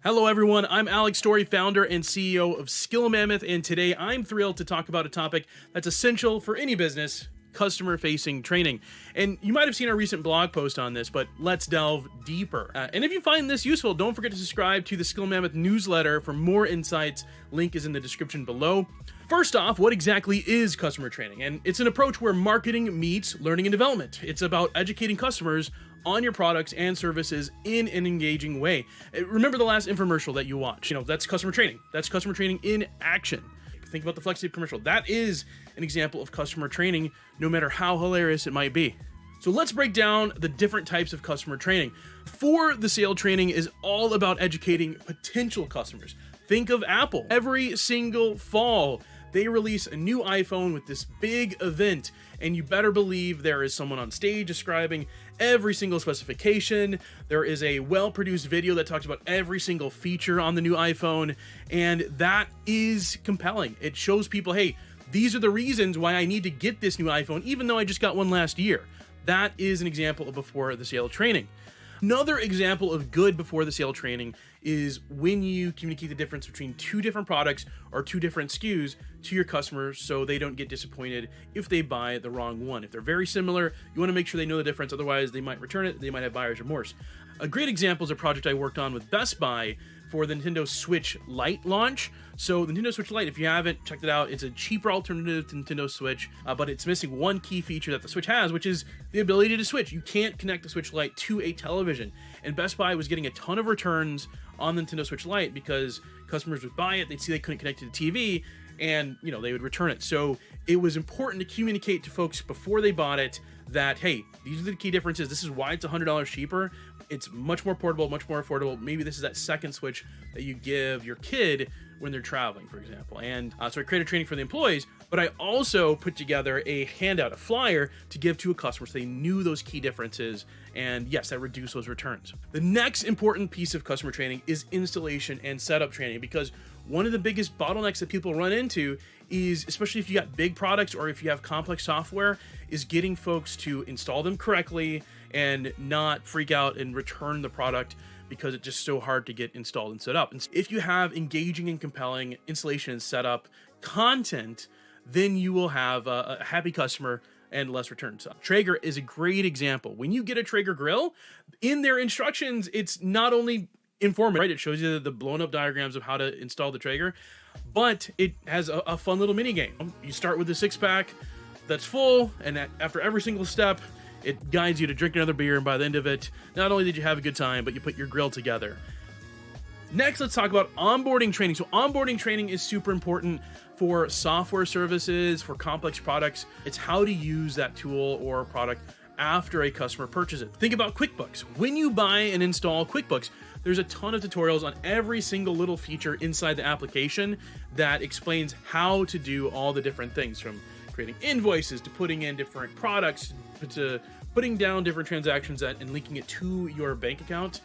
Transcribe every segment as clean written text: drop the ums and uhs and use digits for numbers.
Hello everyone, I'm Alex Storey, founder and CEO of Skill Mammoth, and today I'm thrilled to talk about a topic that's essential for any business: customer-facing training. And you might have seen our recent blog post on this, but let's delve deeper. And if you find this useful, don't forget to subscribe to the Skill Mammoth newsletter for more insights. Link is in the description below. First off, what exactly is customer training? And it's an approach where marketing meets learning and development. It's about educating customers on your products and services in an engaging way. Remember the last infomercial that you watched? That's customer training. That's customer training in action. Think about the FlexTape commercial. That is an example of customer training, no matter how hilarious it might be. So let's break down the different types of customer training. For the sale training is all about educating potential customers. Think of Apple. Every single fall, they release a new iPhone with this big event, and you better believe there is someone on stage describing every single specification. There is a well-produced video that talks about every single feature on the new iPhone, and that is compelling. It shows people, hey, these are the reasons why I need to get this new iPhone, even though I just got one last year. That is an example of before the sale training. Another example of good before the sale training is when you communicate the difference between two different products or two different SKUs to your customers so they don't get disappointed if they buy the wrong one. If they're very similar, you want to make sure they know the difference, otherwise they might return it, they might have buyer's remorse. A great example is a project I worked on with Best Buy for the Nintendo Switch Lite launch. So the Nintendo Switch Lite, if you haven't checked it out, it's a cheaper alternative to Nintendo Switch, but it's missing one key feature that the Switch has, which is the ability to switch. You can't connect the Switch Lite to a television. And Best Buy was getting a ton of returns on the Nintendo Switch Lite because customers would buy it, they'd see they couldn't connect to the TV, and they would return it. So it was important to communicate to folks before they bought it that, hey, these are the key differences. This is why it's $100 cheaper. It's much more portable, much more affordable. Maybe this is that second Switch that you give your kid when they're traveling, for example. And so I created training for the employees, but I also put together a handout, a flyer to give to a customer so they knew those key differences. And yes, that reduced those returns. The next important piece of customer training is installation and setup training, because one of the biggest bottlenecks that people run into is, especially if you got big products or if you have complex software, is getting folks to install them correctly and not freak out and return the product because it's just so hard to get installed and set up. And if you have engaging and compelling installation and setup content, then you will have a happy customer and less returns. Traeger is a great example. When you get a Traeger grill, in their instructions, it's not only informative, right? It shows you the blown up diagrams of how to install the Traeger, but it has a fun little mini game. You start with a 6-pack that's full, and after every single step, it guides you to drink another beer, and by the end of it, not only did you have a good time, but you put your grill together. Next, let's talk about onboarding training. So onboarding training is super important for software services, for complex products. It's how to use that tool or product after a customer purchases it. Think about QuickBooks. When you buy and install QuickBooks, there's a ton of tutorials on every single little feature inside the application that explains how to do all the different things, from creating invoices to putting in different products to putting down different transactions and linking it to your bank account.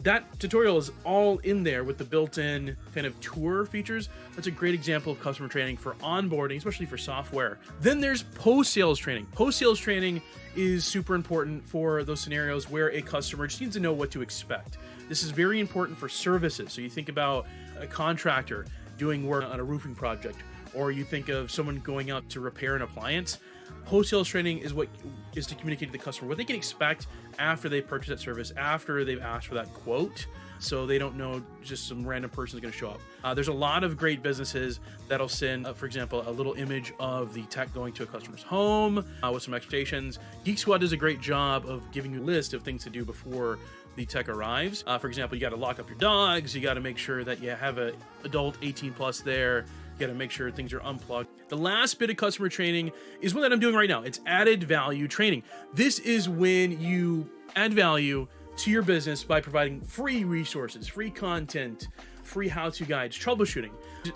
That tutorial is all in there with the built-in kind of tour features. That's a great example of customer training for onboarding, especially for software. Then there's post-sales training. Post-sales training is super important for those scenarios where a customer just needs to know what to expect. This is very important for services. So you think about a contractor doing work on a roofing project, or you think of someone going out to repair an appliance. Post-sales training is to communicate to the customer what they can expect after they purchase that service, after they've asked for that quote, so they don't know just some random person is going to show up. There's a lot of great businesses that'll send, for example, a little image of the tech going to a customer's home with some expectations. Geek Squad does a great job of giving you a list of things to do before the tech arrives. For example, you got to lock up your dogs. You got to make sure that you have an adult 18 plus there. You got to make sure things are unplugged. The last bit of customer training is one that I'm doing right now. It's added value training. This is when you add value to your business by providing free resources, free content, free how-to guides, troubleshooting,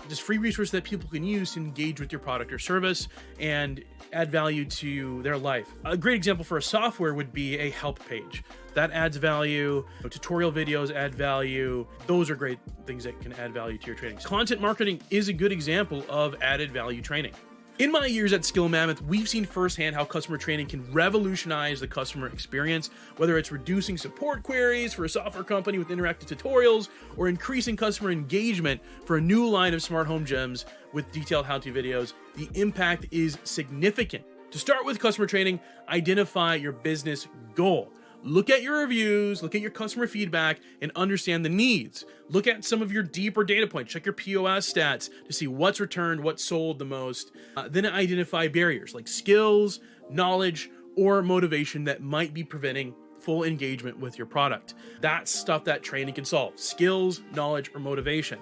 just free resources that people can use to engage with your product or service and add value to their life. A great example for a software would be a help page. That adds value. Tutorial videos add value. Those are great things that can add value to your training. Content marketing is a good example of added value training. In my years at Skill Mammoth, we've seen firsthand how customer training can revolutionize the customer experience, whether it's reducing support queries for a software company with interactive tutorials or increasing customer engagement for a new line of smart home gyms with detailed how-to videos. The impact is significant. To start with customer training, identify your business goal. Look at your reviews, look at your customer feedback, and understand the needs. Look at some of your deeper data points. Check your POS stats to see what's returned, what's sold the most. Then identify barriers like skills, knowledge, or motivation that might be preventing full engagement with your product. That's stuff that training can solve: skills, knowledge, or motivation.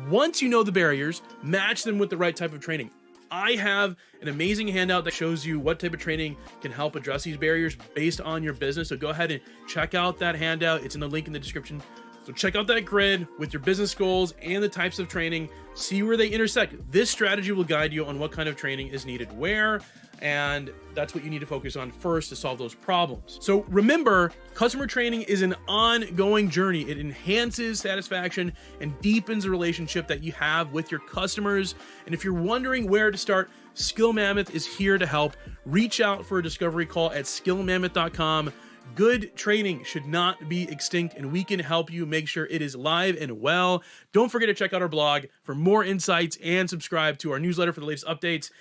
Once you know the barriers, match them with the right type of training. I have an amazing handout that shows you what type of training can help address these barriers based on your business. So go ahead and check out that handout. It's in the link in the description. So check out that grid with your business goals and the types of training. See where they intersect. This strategy will guide you on what kind of training is needed where, and that's what you need to focus on first to solve those problems. So remember, customer training is an ongoing journey. It enhances satisfaction and deepens the relationship that you have with your customers. And if you're wondering where to start, Skill Mammoth is here to help. Reach out for a discovery call at skillmammoth.com. Good training should not be extinct, and we can help you make sure it is live and well. Don't forget to check out our blog for more insights and subscribe to our newsletter for the latest updates.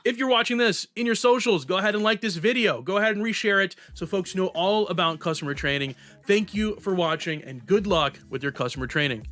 If you're watching this in your socials, go ahead and like this video. Go ahead and reshare it so folks know all about customer training. Thank you for watching, and good luck with your customer training.